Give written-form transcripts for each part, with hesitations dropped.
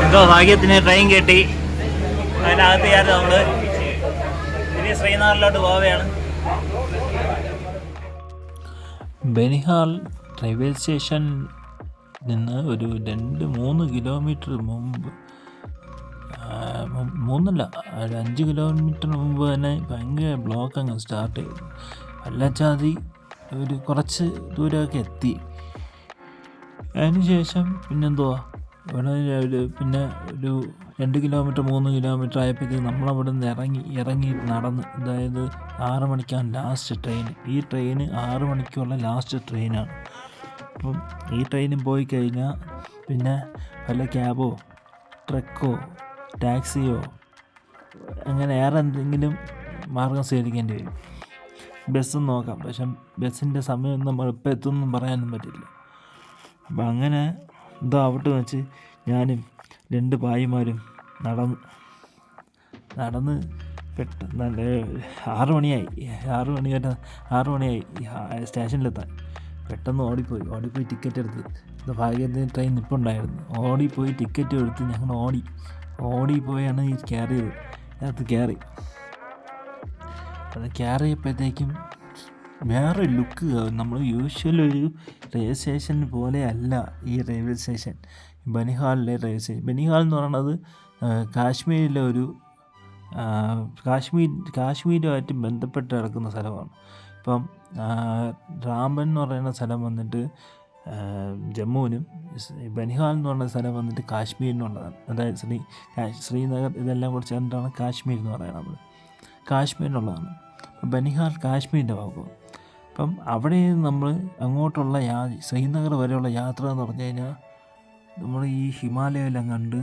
എന്തോ ഭാഗ്യത്തിന് ട്രെയിൻ കെട്ടി. അതിനകത്ത് കയറി നമ്മൾ ഇനി ശ്രീനഗറിലോട്ട് പോവുകയാണ്. ബനിഹാൽ റെയിൽവേ സ്റ്റേഷൻ നിന്ന് ഒരു 2-3 കിലോമീറ്റർ മുമ്പ്, 3 5 കിലോമീറ്റർ മുമ്പ് തന്നെ ഭയങ്കര ബ്ലോക്ക് അങ്ങ് സ്റ്റാർട്ട് ചെയ്തു. വല്ലച്ചാതി ഒരു കുറച്ച് ദൂരമൊക്കെ എത്തി. അതിനുശേഷം പിന്നെന്തുവാ പിന്നെ ഒരു 2 കിലോമീറ്റർ 3 കിലോമീറ്റർ ആയപ്പോഴത്തേക്ക് നമ്മളവിടെ നിന്ന് ഇറങ്ങി നടന്ന്, അതായത് 6 മണിക്കാണ് ലാസ്റ്റ് ട്രെയിൻ. ഈ ട്രെയിന് 6 മണിക്കുള്ള ലാസ്റ്റ് ട്രെയിനാണ്. അപ്പം ഈ ട്രെയിനും പോയി കഴിഞ്ഞാൽ പിന്നെ വല്ല ക്യാബോ ട്രക്കോ ടാക്സിയോ അങ്ങനെ വേറെ എന്തെങ്കിലും മാർഗം സ്വീകരിക്കേണ്ടി വരും. ബസ്സും നോക്കാം, പക്ഷെ ബസ്സിൻ്റെ സമയം നമ്മൾ എപ്പോൾ എത്തുമെന്നും പറയാനൊന്നും പറ്റില്ല. അപ്പം അങ്ങനെ എന്തോ ആവട്ടെ വെച്ച് ഞാനും 2 ഭായിമാരും നടന്ന് പെട്ടെന്ന് 6 മണിയായി സ്റ്റേഷനിലെത്താൻ. പെട്ടെന്ന് ഓടിപ്പോയി ടിക്കറ്റ് എടുത്ത്. ഭാഗ്യത്തിന് ട്രെയിൻ നിൽപ്പുണ്ടായിരുന്നു. ഓടിപ്പോയി ടിക്കറ്റ് എടുത്ത് ഞങ്ങൾ ഓടിപ്പോയാണ് ഈ കയറിയത്. അത് കയറിയപ്പോഴത്തേക്കും വേറെ ലുക്ക്. നമ്മൾ യൂഷ്വൽ ഒരു റെയിൽവേ സ്റ്റേഷൻ പോലെ അല്ല ഈ റെയിൽവേ സ്റ്റേഷൻ. ബനിഹാളിലെ റെയിൽവേ സ്റ്റേഷൻ. ബനിഹാൾ എന്ന് പറയുന്നത് കാശ്മീരിലെ ഒരു കാശ്മീരുമായിട്ട് ബന്ധപ്പെട്ട് കിടക്കുന്ന സ്ഥലമാണ്. ഇപ്പം റാംബൻ എന്ന് പറയുന്ന സ്ഥലം വന്നിട്ട് ജമ്മുവിനും, ബനിഹാൽ എന്ന് പറയുന്ന സ്ഥലം വന്നിട്ട് കാശ്മീരിനുള്ളതാണ്. അതായത് ശ്രീനഗർ ഇതെല്ലാം കൂടി ചേർന്നിട്ടാണ് കാശ്മീർ എന്ന് പറയുന്നത്. നമ്മൾ കാശ്മീരിനുള്ളതാണ്. ബനിഹാൽ കാശ്മീരിൻ്റെ ഭാഗമാണ്. അപ്പം അവിടെ നമ്മൾ അങ്ങോട്ടുള്ള ശ്രീനഗർ വരെയുള്ള യാത്ര എന്ന് പറഞ്ഞു കഴിഞ്ഞാൽ നമ്മൾ ഈ ഹിമാലയമെല്ലാം കണ്ട്,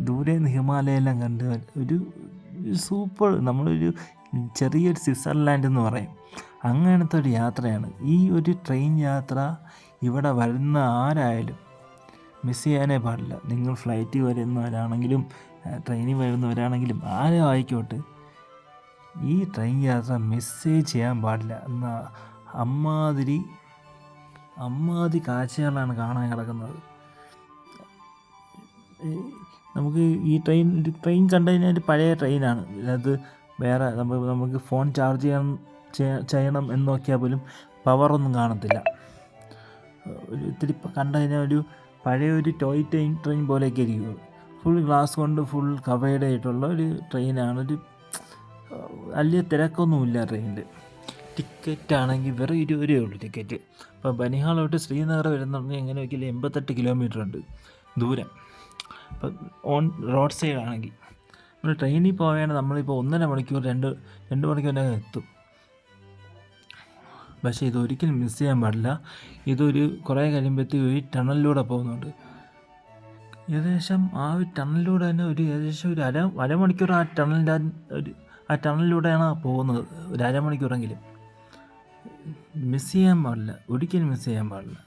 ദൂരെ നിന്ന് ഹിമാലയെല്ലാം കണ്ട് ഒരു സൂപ്പർ, നമ്മളൊരു ചെറിയൊരു സ്വിറ്റ്സർലാൻഡ് എന്ന് പറയും, അങ്ങനത്തെ ഒരു യാത്രയാണ്. ഈ ഒരു ട്രെയിൻ യാത്ര ഇവിടെ വരുന്ന ആരായാലും മിസ് ചെയ്യാനേ പാടില്ല. നിങ്ങൾ ഫ്ലൈറ്റിൽ വരുന്നവരാണെങ്കിലും ട്രെയിനിൽ വരുന്നവരാണെങ്കിലും ആരും ആയിക്കോട്ടെ, ഈ ട്രെയിൻ യാത്ര മിസ്സേ ചെയ്യാൻ പാടില്ല. എന്നാൽ അമ്മാതിരി കാഴ്ചകളാണ് കാണാൻ കിടക്കുന്നത്. നമുക്ക് ഈ ട്രെയിൻ കണ്ടു കഴിഞ്ഞാൽ ഒരു പഴയ ട്രെയിനാണ്. അത് വേറെ നമുക്ക് ഫോൺ ചാർജ് ചെയ്യണം എന്ന് നോക്കിയാൽ പോലും പവറൊന്നും കാണത്തില്ല. ഇത്തിരി കണ്ടു കഴിഞ്ഞാൽ ഒരു പഴയ ഒരു ടോയ് ട്രെയിൻ പോലെയൊക്കെ ഇരിക്കും. ഫുൾ ഗ്ലാസ് കൊണ്ട് ഫുൾ കവേർഡ് ആയിട്ടുള്ള ഒരു ട്രെയിനാണ്. ഒരു വലിയ തിരക്കൊന്നുമില്ല ട്രെയിനിൽ. ടിക്കറ്റ് ആണെങ്കിൽ വെറും 20 രൂപയേ ഉള്ളൂ ടിക്കറ്റ്. അപ്പോൾ ബനിഹാളോട്ട് ശ്രീനഗർ വരുന്നുണ്ടെങ്കിൽ എങ്ങനെ വയ്ക്കില്ല 88 കിലോമീറ്റർ ഉണ്ട് ദൂരം. അപ്പം റോഡ് സൈഡ് ആണെങ്കിൽ നമ്മൾ ട്രെയിനിൽ പോവുകയാണെങ്കിൽ നമ്മളിപ്പോൾ 1.5 മണിക്കൂർ 2 മണിക്കൂറിനകം എത്തും. പക്ഷേ ഇതൊരിക്കലും മിസ് ചെയ്യാൻ പാടില്ല. ഇതൊരു കുറേ കഴിയുമ്പോഴത്തേക്ക് ഒരു ടണലിലൂടെ പോകുന്നുണ്ട്. ഏകദേശം ആ ഒരു ടണലിലൂടെ തന്നെ ഏകദേശം ഒരു അരമണിക്കൂർ ആ ടണലിലൂടെയാണ് പോകുന്നത്. ഒരു അരമണിക്കൂറെങ്കിലും മിസ് ചെയ്യാൻ പാടില്ല, ഒരിക്കലും മിസ് ചെയ്യാൻ പാടില്ല.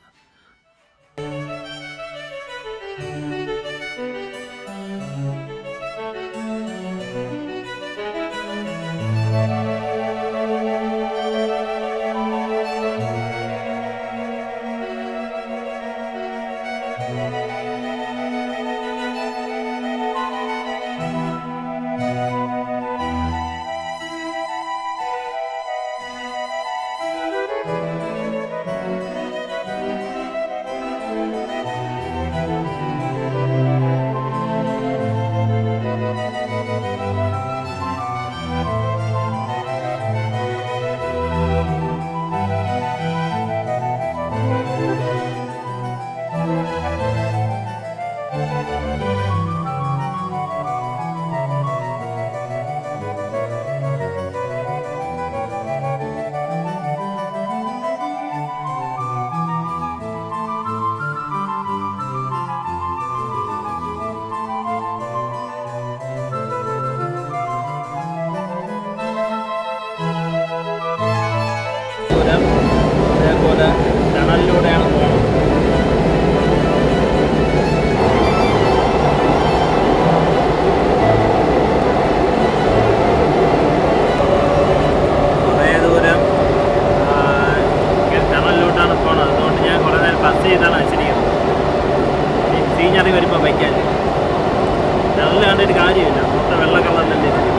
അതേപോലെ ടണലിലൂടെയാണ് പോകുന്നത്. കുറേ ദൂരം ടണലിലോട്ടാണ് പോകുന്നത്. അതുകൊണ്ട് ഞാൻ കുറേ നേരം ബസ് ചെയ്താണ് വെച്ചിരിക്കുന്നത്. സീനറി വരുമ്പോൾ വയ്ക്കാൻ അതിൽ കണ്ടിട്ട് കാര്യമില്ല, മൊത്തം വെള്ള കളറിലല്ലേ ഇരിക്കും.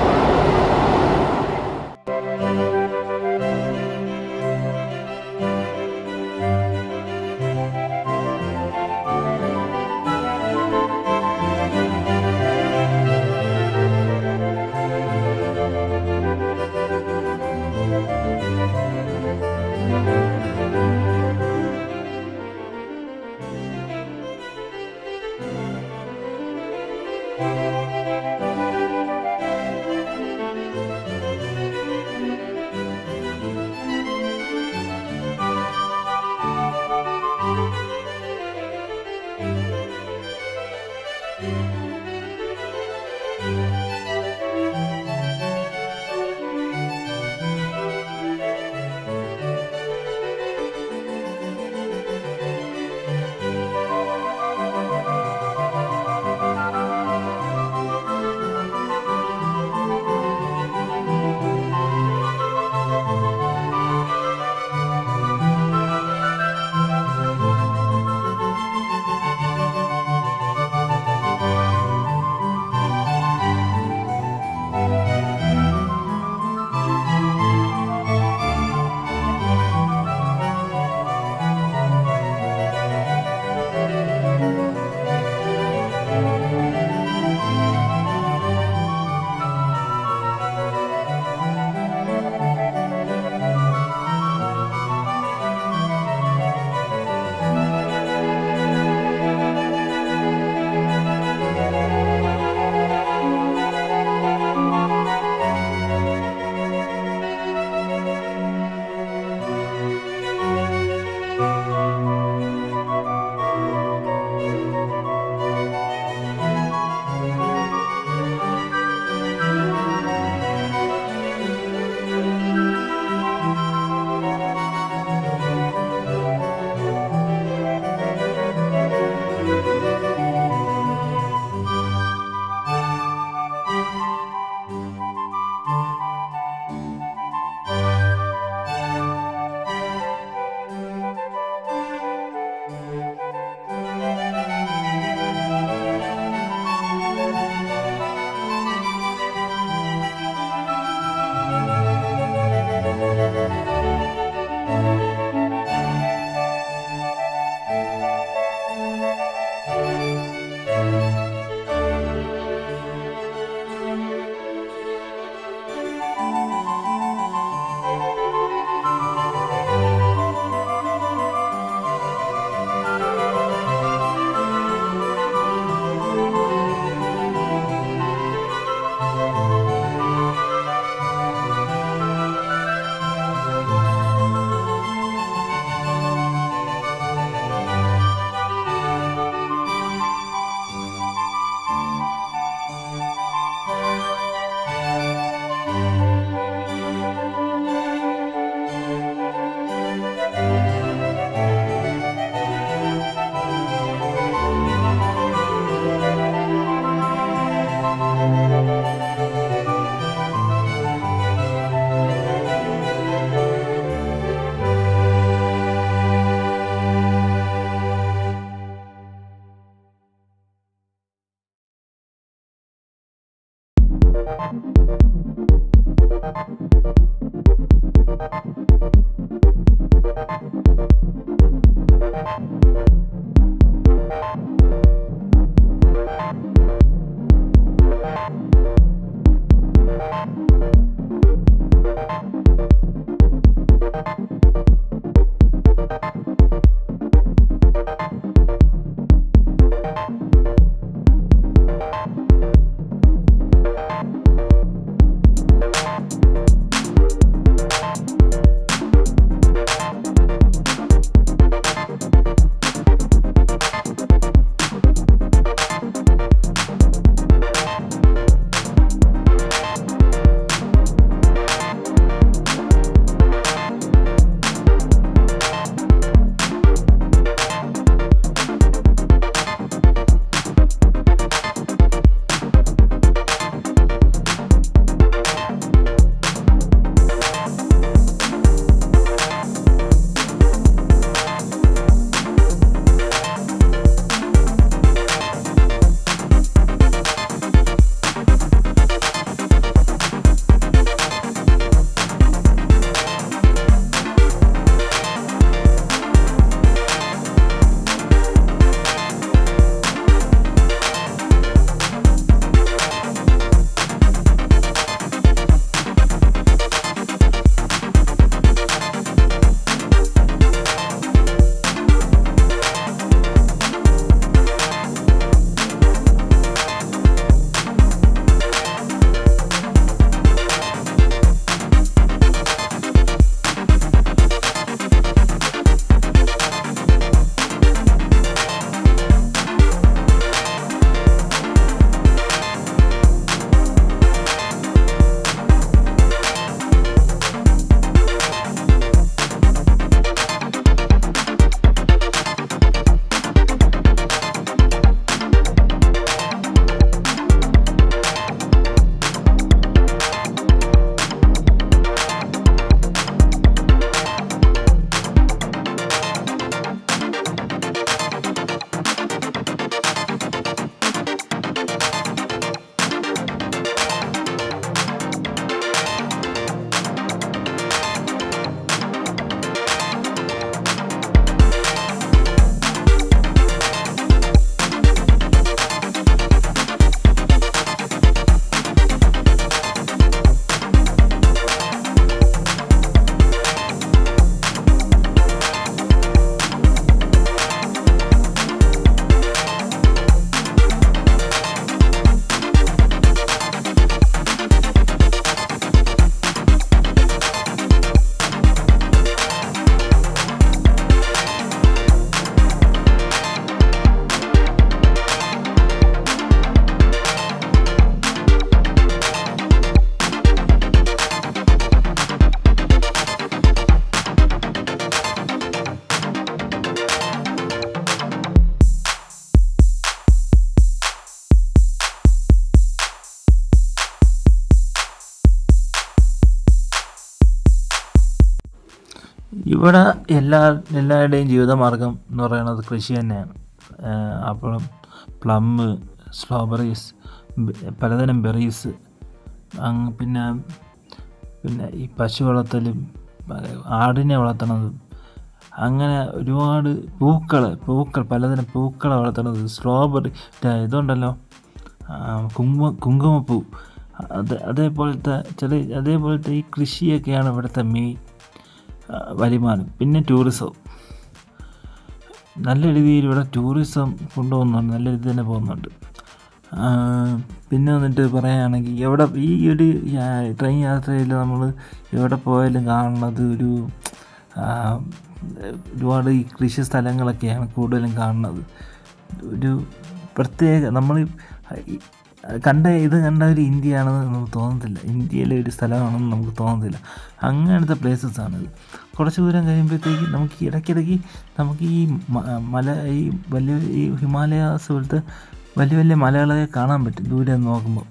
ഇവിടെ എല്ലാവരുടെയും ജീവിതമാർഗം എന്ന് പറയുന്നത് കൃഷി തന്നെയാണ്. അപ്പോൾ പ്ലം, സ്ട്രോബെറീസ്, പലതരം ബെറീസ്, പിന്നെ ഈ പശു വളർത്തലും ആടിനെ വളർത്തണതും, അങ്ങനെ ഒരുപാട് പൂക്കൾ പലതരം പൂക്കളെ വളർത്തണത്, സ്ട്രോബെറി ഇതുണ്ടല്ലോ കുങ്കുമപ്പൂ, അതേപോലത്തെ ഈ കൃഷിയൊക്കെയാണ് ഇവിടുത്തെ മെയിൻ വരുമാനം. പിന്നെ ടൂറിസം, നല്ല രീതിയിൽ ഇവിടെ ടൂറിസം കൊണ്ടുപോകുന്നുണ്ട്, നല്ല രീതിയിൽ തന്നെ പോകുന്നുണ്ട്. പിന്നെ വന്നിട്ട് പറയുകയാണെങ്കിൽ ഈ ഒരു ട്രെയിൻ യാത്രയിൽ നമ്മൾ എവിടെ പോയാലും കാണുന്നത് ഒരുപാട് ഈ കൃഷി സ്ഥലങ്ങളൊക്കെയാണ് കൂടുതലും കാണുന്നത്. ഒരു പ്രത്യേക നമ്മൾ കണ്ട ഒരു ഇന്ത്യയാണെന്ന് നമുക്ക് തോന്നത്തില്ല, ഇന്ത്യയിലെ ഒരു സ്ഥലമാണെന്ന് നമുക്ക് തോന്നത്തില്ല. അങ്ങനത്തെ പ്ലേസസ്സാണിത്. കുറച്ച് ദൂരം കഴിയുമ്പോഴത്തേക്ക് നമുക്ക് ഇടയ്ക്കിടയ്ക്ക് നമുക്ക് ഈ ഹിമാലയാസ് പോലത്തെ വലിയ വലിയ മലകളൊക്കെ കാണാൻ പറ്റും ദൂരെ നോക്കുമ്പോൾ.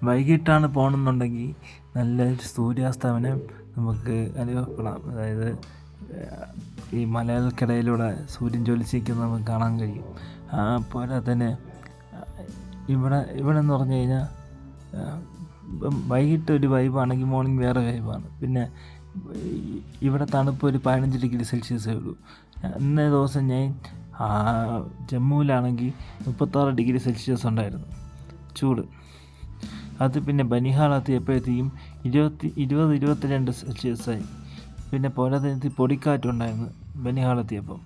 വൈകിട്ടാണ് പോകണമെന്നുണ്ടെങ്കിൽ നല്ലൊരു സൂര്യാസ്തമനം നമുക്ക് അനുഭവപ്പെടാം. അതായത് ഈ മലകൾക്കിടയിലൂടെ സൂര്യൻ ജ്വലിച്ചിരിക്കുന്നത് നമുക്ക് കാണാൻ കഴിയും. പോലെ തന്നെ ഇവിടെ എന്ന് പറഞ്ഞു കഴിഞ്ഞാൽ ഇപ്പം വൈകിട്ട് ഒരു വൈബാണെങ്കിൽ മോർണിംഗ് വേറെ വൈബാണ്. പിന്നെ ഇവിടെ തണുപ്പ് ഒരു 15 ഡിഗ്രി സെൽഷ്യസേ ഉള്ളൂ. ഇന്നേ ദിവസം ഞാൻ ജമ്മുവിലാണെങ്കിൽ 36 ഡിഗ്രി സെൽഷ്യസ് ഉണ്ടായിരുന്നു ചൂട്. അത് പിന്നെ ബനിഹാളെത്തിയപ്പോഴത്തേക്കും 22 സെൽഷ്യസായി. പിന്നെ പോരാത്തതിന് പൊടിക്കാറ്റുണ്ടായിരുന്നു ബനിഹാളെത്തിയപ്പം.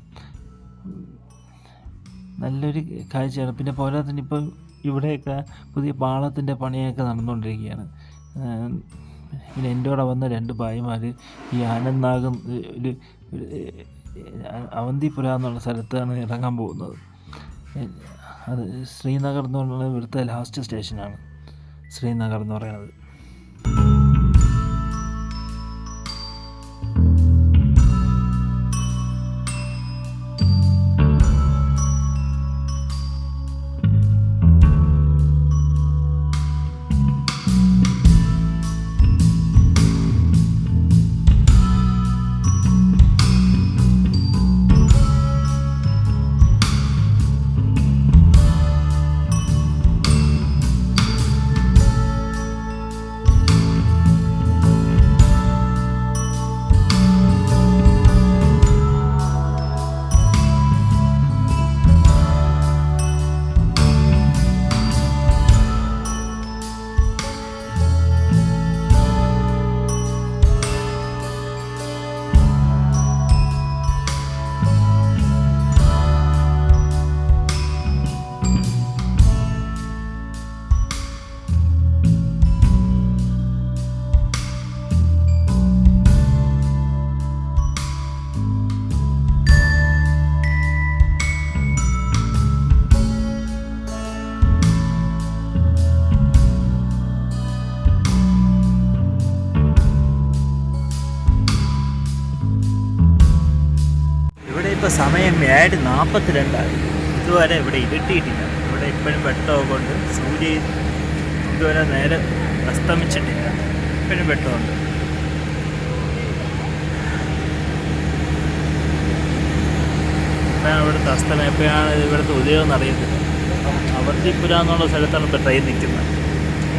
നല്ലൊരു കാഴ്ചയാണ്. പിന്നെ പോരാത്തതിന് ഇപ്പം ഇവിടെയൊക്കെ പുതിയ പാളത്തിൻ്റെ പണിയൊക്കെ നടന്നുകൊണ്ടിരിക്കുകയാണ്. പിന്നെ എൻ്റെ കൂടെ വന്ന 2 ഭായിമാർ ഈ ആനന്ദ്നാഗും ഒരു അവന്തിപുര എന്നുള്ള സ്ഥലത്താണ് ഇറങ്ങാൻ പോകുന്നത്. അത് ശ്രീനഗർ എന്ന് പറയുന്നത് ഇവിടുത്തെ ലാസ്റ്റ് സ്റ്റേഷനാണ് ശ്രീനഗർ എന്ന് പറയുന്നത്. ഇപ്പോൾ സമയം 7:42. ഇതുവരെ ഇവിടെ ഇരുട്ടിയിട്ടില്ല. ഇവിടെ ഇപ്പോഴും വെട്ടമൊക്കെ കൊണ്ട് സൂര്യൻ ഇതുവരെ നേരെ അസ്തമിച്ചിട്ടില്ല. ഇപ്പോഴും വെട്ടമുണ്ട്. എപ്പോഴാണ് ഇവിടുത്തെ അസ്തമയം, എപ്പോഴാണ് ഇവിടുത്തെ ഉദയം എന്നറിയത്തില്ല. അപ്പം അവന്തിപുര എന്നുള്ള സ്ഥലത്താണ് ഇപ്പോൾ ട്രെയിൻ നിൽക്കുന്നത്.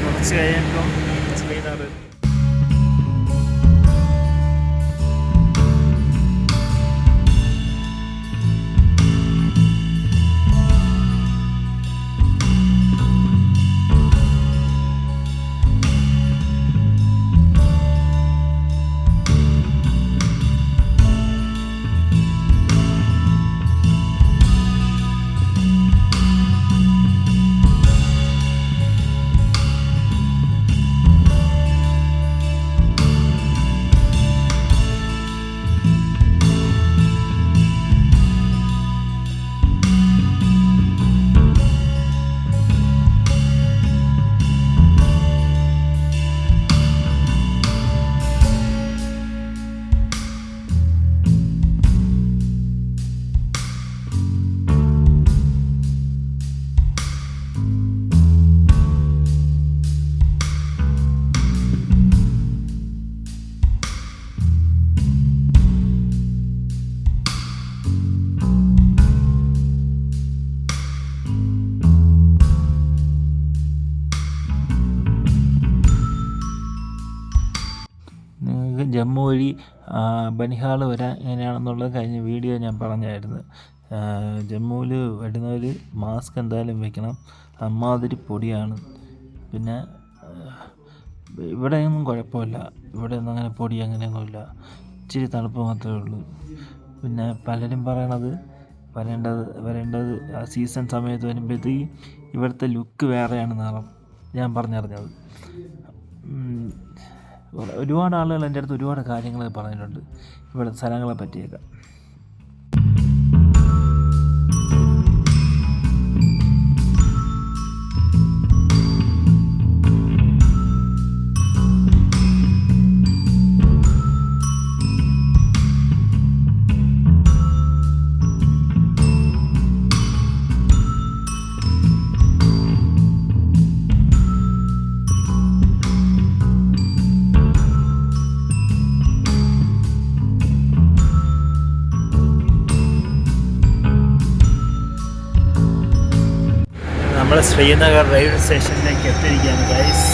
കുറച്ച് കഴിയുമ്പം ശ്രീനഗർ. ജമ്മു വഴി ബനിഹാൾ വരാൻ എങ്ങനെയാണെന്നുള്ളത് കഴിഞ്ഞ വീഡിയോ ഞാൻ പറഞ്ഞായിരുന്നു. ജമ്മുവിൽ വരുന്നവർ മാസ്ക് എന്തായാലും വെക്കണം. അമ്മാതിരി പൊടിയാണ്. പിന്നെ ഇവിടെയൊന്നും കുഴപ്പമില്ല. ഇവിടെയൊന്നും അങ്ങനെ പൊടി അങ്ങനെയൊന്നുമില്ല. ഇച്ചിരി തണുപ്പ് മാത്രമേ ഉള്ളൂ. പിന്നെ പലരും പറയണത് വരേണ്ടത് ആ സീസൺ സമയത്ത് വരുമ്പോഴത്തേക്ക് ഇവിടുത്തെ ലുക്ക് വേറെയാണെന്നാണ് ഞാൻ പറഞ്ഞറിഞ്ഞത്. ഒരുപാട് ആളുകൾ എൻ്റെ അടുത്ത് ഒരുപാട് കാര്യങ്ങൾ പറഞ്ഞിട്ടുണ്ട് ഇവിടെ സ്ഥലങ്ങളെ പറ്റിയൊക്കെ. ശ്രീനഗർ റെയിൽവേ സ്റ്റേഷനിലേക്ക് എത്തിയിരിക്കുകയാണ് ഗൈസ്.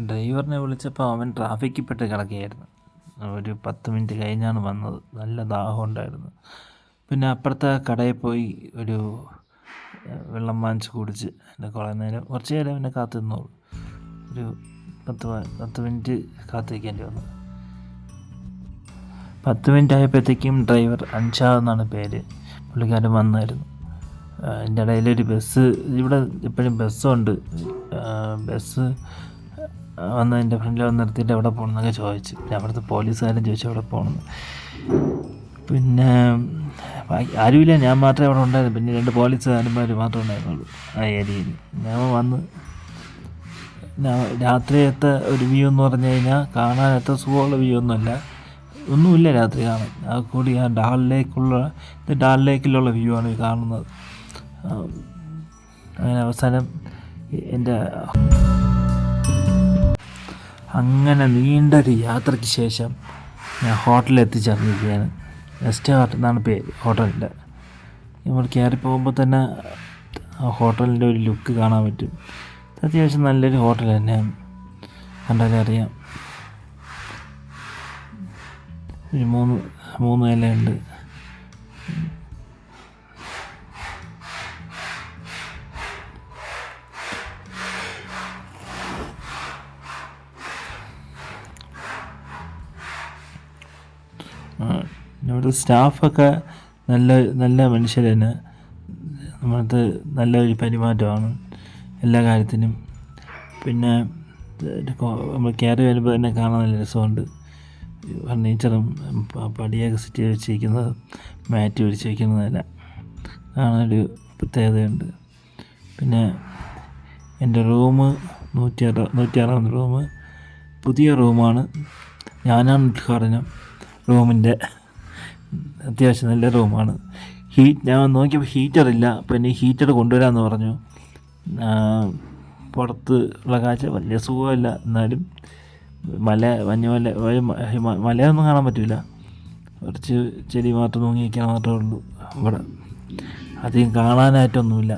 ഡ്രൈവറിനെ വിളിച്ചപ്പോൾ അവൻ ട്രാഫിക്കിൽ പെട്ട് കിടക്കുകയായിരുന്നു. ഒരു 10 മിനിറ്റ് കഴിഞ്ഞാണ് വന്നത്. നല്ല ദാഹം ഉണ്ടായിരുന്നു. പിന്നെ അപ്പുറത്തെ കടയിൽ പോയി ഒരു വെള്ളം വാങ്ങിച്ച് കുടിച്ച് കുറേ നേരം കുറച്ച് നേരം പിന്നെ കാത്തു നിന്നോളൂ. ഒരു 10 മിനിറ്റ് കാത്തിരിക്കേണ്ടി വന്നു. 10 മിനിറ്റ് ആയപ്പോഴത്തേക്കും ഡ്രൈവർ അൻഷാദ് എന്നാണ് പേര്, പുള്ളിക്കാരൻ വന്നായിരുന്നു. എൻ്റെ ഇടയിലൊരു ബസ്, ഇവിടെ എപ്പോഴും ബസ്സുണ്ട്, ബസ് വന്ന് എൻ്റെ ഫ്രണ്ടിൽ വന്ന് നിർത്തിയിട്ട് എവിടെ പോകണമെന്നൊക്കെ ചോദിച്ചു. പിന്നെ അവിടുത്തെ പോലീസുകാരും ചോദിച്ചു എവിടെ പോകണമെന്ന്. പിന്നെ ആരുമില്ല, ഞാൻ മാത്രമേ അവിടെ ഉണ്ടായിരുന്നു. പിന്നെ 2 പോലീസുകാരന്മാർ മാത്രമേ ഉണ്ടായിരുന്നുള്ളൂ ആ ഏരിയയിൽ. ഞാൻ വന്ന് രാത്രിയത്തെ ഒരു വ്യൂ എന്ന് പറഞ്ഞു കഴിഞ്ഞാൽ കാണാൻ എത്ര സുഖമുള്ള വ്യൂ ഒന്നുമില്ല രാത്രി കാണാൻ. ആ കൂടി ആ ഡാൽ ലേക്കിലുള്ള വ്യൂ ആണ് ഈ കാണുന്നത്. അങ്ങനെ അവസാനം അങ്ങനെ നീണ്ടൊരു യാത്രയ്ക്ക് ശേഷം ഞാൻ ഹോട്ടലിൽ എത്തിച്ചേർന്നിരിക്കുകയാണ്. വെസ്റ്റ്ഗാർഡ് എന്നാണ് പേര് ഹോട്ടലിൻ്റെ. നമ്മൾ കയറി പോകുമ്പോൾ തന്നെ ആ ഹോട്ടലിൻ്റെ ഒരു ലുക്ക് കാണാൻ പറ്റും. അത്യാവശ്യം നല്ലൊരു ഹോട്ടൽ തന്നെയാണ്, കണ്ടാലേ അറിയാം. ഒരു 3 നിലയുണ്ട്. ഇവിടുത്തെ സ്റ്റാഫൊക്കെ നല്ല മനുഷ്യർ തന്നെ. നമ്മളത് നല്ലൊരു പെരുമാറ്റമാണ് എല്ലാ കാര്യത്തിനും. പിന്നെ നമ്മൾ കയറി വരുമ്പോൾ തന്നെ കാണാൻ നല്ല രസമുണ്ട്. ഫർണിച്ചറും പടിയൊക്കെ സെറ്റ് ചെയ്ത് വെച്ചിരിക്കുന്നത്, മാറ്റ് വിരിച്ച് വയ്ക്കുന്നതെല്ലാം കാണാനൊരു പ്രത്യേകതയുണ്ട്. പിന്നെ എൻ്റെ റൂം 106 റൂം, പുതിയ റൂമാണ്. ഞാനാണ് ഉദ്ഘാടനം റൂമിൻ്റെ. അത്യാവശ്യം നല്ല റൂമാണ്. ഞാൻ നോക്കിയപ്പോൾ ഹീറ്ററില്ല. പിന്നെ ഹീറ്റർ കൊണ്ടുവരാമെന്ന് പറഞ്ഞു. പുറത്ത് ഉള്ള കാഴ്ച വലിയ സുഖമല്ല, എന്നാലും മലയൊന്നും കാണാൻ പറ്റില്ല. കുറച്ച് ചെടി മാത്രം തൂങ്ങി വയ്ക്കാൻ മാത്രമേ ഉള്ളൂ ഇവിടെ. അധികം കാണാനായിട്ടൊന്നുമില്ല.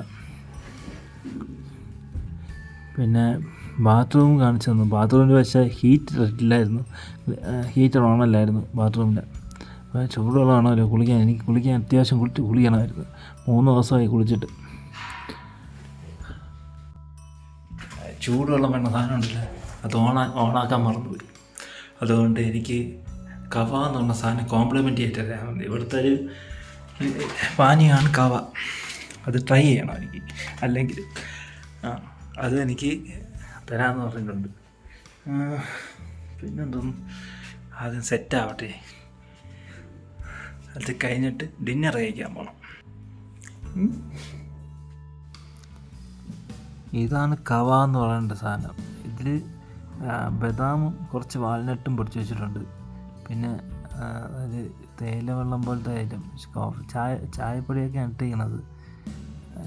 പിന്നെ ബാത്റൂം കാണിച്ചു തന്നു. ബാത്റൂമിൽ പക്ഷേ ഹീറ്റർ ഓണല്ലായിരുന്നു ബാത്റൂമിൽ. അപ്പോൾ ചൂടുവെള്ളമാണല്ലോ എനിക്ക് കുളിക്കാൻ അത്യാവശ്യം കുളിക്കണമായിരുന്നു. 3 ദിവസമായി കുളിച്ചിട്ട്. ചൂടുവെള്ളം വേണ്ട സാധനമുണ്ടല്ലോ, അത് ഓണാക്കാൻ മറന്നുപോയി. അതുകൊണ്ട് എനിക്ക് കവ എന്ന് പറഞ്ഞ സാധനം കോംപ്ലിമെൻ്റ് ചെയ്തിട്ട് തരാൻ മതി. ഇവിടുത്തെ ഒരു പാനീയമാണ് കവ. അത് ട്രൈ ചെയ്യണം എനിക്ക്, അല്ലെങ്കിൽ അത് എനിക്ക് തരാമെന്ന് പറഞ്ഞിട്ടുണ്ട്. പിന്നെന്തോന്നും ആദ്യം സെറ്റാവട്ടെ, അത് കഴിഞ്ഞിട്ട് ഡിന്നർ കഴിക്കാൻ പോകണം. ഇതാണ് കവ എന്ന് പറയേണ്ട സാധനം. ഇതിൽ ബദാമും കുറച്ച് വാൽനട്ടും പൊടിച്ച് വെച്ചിട്ടുണ്ട്. പിന്നെ ഒരു തേയില വെള്ളം പോലത്തെ ഐറ്റംസ്, ചായപ്പൊടിയൊക്കെയാണ് ഇട്ടിരിക്കുന്നത്.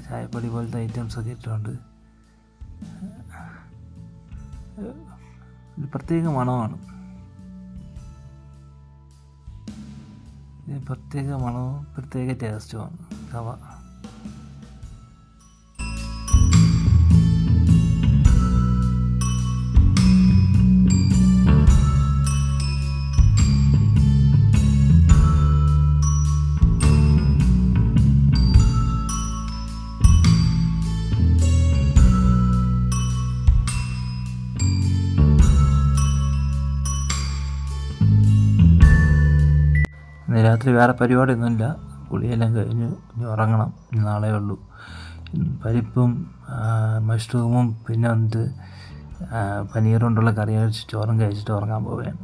ചായപ്പൊടി പോലത്തെ ഐറ്റംസൊക്കെ ഇട്ടിട്ടുണ്ട്. ഒരു പ്രത്യേക മണമാണ്, പ്രത്യേക മണവും പ്രത്യേക ടേസ്റ്റുമാണ് കവ. ഇന്ന് രാത്രി വേറെ പരിപാടിയൊന്നുമില്ല. കുളിയെല്ലാം കഴിഞ്ഞ് ഇനി ഉറങ്ങണം. ഇനി നാളെ ഉള്ളൂ. പരിപ്പും മഷ്റൂമും പിന്നെ വന്നിട്ട് പനീർ കൊണ്ടുള്ള കറി കഴിച്ച് ചോറും കഴിച്ചിട്ട് ഉറങ്ങാൻ പോവുകയാണ്.